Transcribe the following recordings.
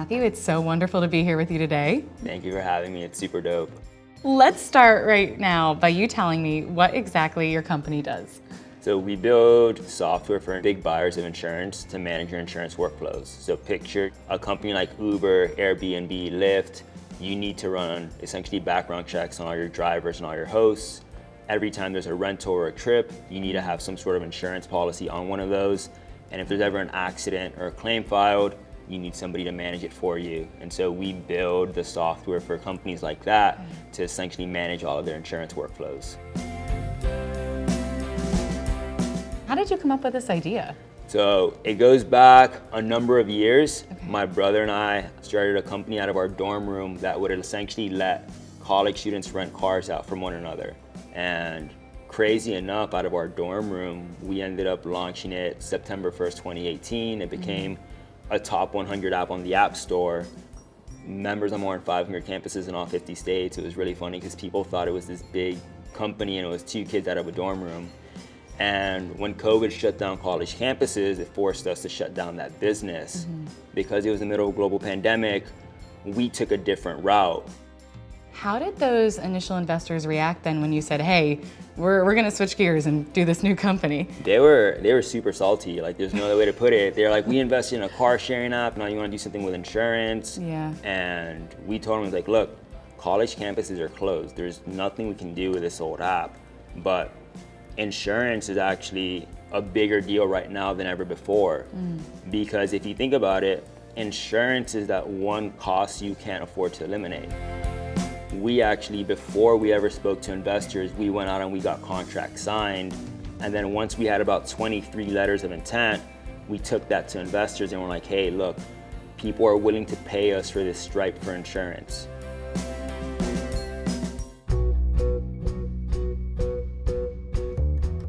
Matthew, it's so wonderful to be here with you today. Thank you for having me. It's super dope. Let's start right now by you telling me what exactly your company does. So we build software for big buyers of insurance to manage your insurance workflows. So picture a company like Uber, Airbnb, Lyft. You need to run essentially background checks on all your drivers and all your hosts. Every time there's a rental or a trip, you need to have some sort of insurance policy on one of those. And if there's ever an accident or a claim filed, you need somebody to manage it for you. And so we build the software for companies like that to essentially manage all of their insurance workflows. How did you come up with this idea? So it goes back a number of years. Okay. My brother and I started a company out of our dorm room that would essentially let college students rent cars out from one another. And crazy enough, out of our dorm room, we ended up launching it September 1st, 2018. It became a top 100 app on the App Store. Members on more than 500 campuses in all 50 states. It was really funny because people thought it was this big company and it was two kids out of a dorm room. And when COVID shut down college campuses, it forced us to shut down that business. Because it was the middle of a global pandemic, we took a different route. How did those initial investors react then when you said, hey, we're gonna switch gears and do this new company? They were super salty. Like, there's no other way to put it. They're like, we invested in a car sharing app, now you wanna do something with insurance. Yeah. And we told them, like, look, college campuses are closed. There's nothing we can do with this old app. But insurance is actually a bigger deal right now than ever before. Because if you think about it, insurance is that one cost you can't afford to eliminate. We actually, before we ever spoke to investors, we went out and we got contracts signed. And then once we had about 23 letters of intent, we took that to investors and we're like, hey, look, people are willing to pay us for this stripe for insurance.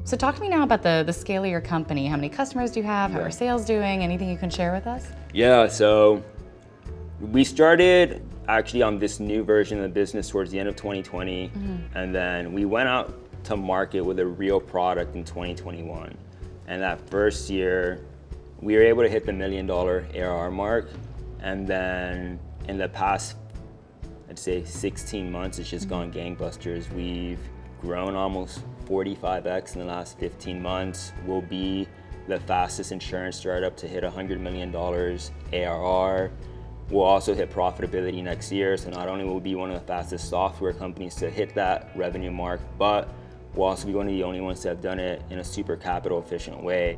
So talk to me now about the scale of your company. How many customers do you have? How are sales doing? Anything you can share with us? Yeah, so we started actually on this new version of the business towards the end of 2020. And then we went out to market with a real product in 2021. And that first year, we were able to hit the $1 million ARR mark. And then in the past, I'd say 16 months, it's just gone gangbusters. We've grown almost 45x in the last 15 months. We'll be the fastest insurance startup to hit $100 million ARR. We'll also hit profitability next year. So not only will we be one of the fastest software companies to hit that revenue mark, but we'll also be one of the only ones to have done it in a super capital efficient way.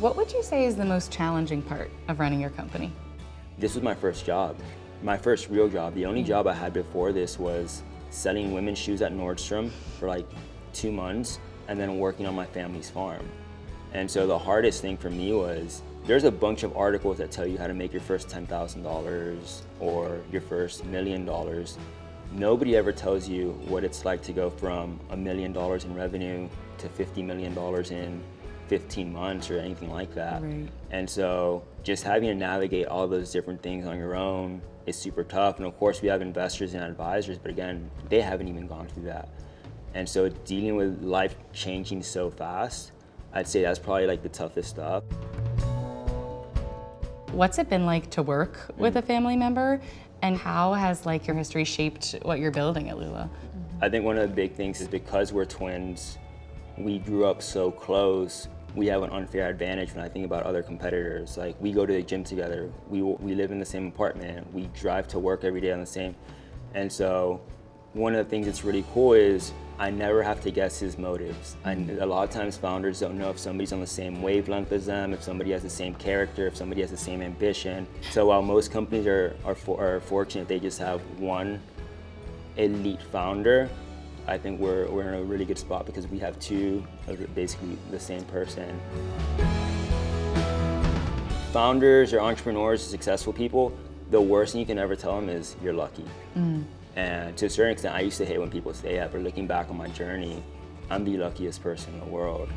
What would you say is the most challenging part of running your company? This was my first job, my first real job. The only job I had before this was selling women's shoes at Nordstrom for like 2 months and then working on my family's farm. And so the hardest thing for me was, there's a bunch of articles that tell you how to make your first $10,000 or your first $1 million. Nobody ever tells you what it's like to go from $1 million in revenue to $50 million in 15 months or anything like that. Right. And so just having to navigate all those different things on your own is super tough. And of course we have investors and advisors, but again, they haven't even gone through that. And so dealing with life changing so fast, I'd say that's probably like the toughest stuff. What's it been like to work with a family member, and how has like your history shaped what you're building at Lula? I think one of the big things is because we're twins, we grew up so close, we have an unfair advantage when I think about other competitors. Like, we go to the gym together, we live in the same apartment, we drive to work every day on the same. And so one of the things that's really cool is I never have to guess his motives. A lot of times founders don't know if somebody's on the same wavelength as them, if somebody has the same character, if somebody has the same ambition. So while most companies are fortunate they just have one elite founder, I think we're in a really good spot because we have two of basically the same person. Founders or entrepreneurs, successful people, the worst thing you can ever tell them is you're lucky. And to a certain extent, I used to hate when people say that, but looking back on my journey, I'm the luckiest person in the world.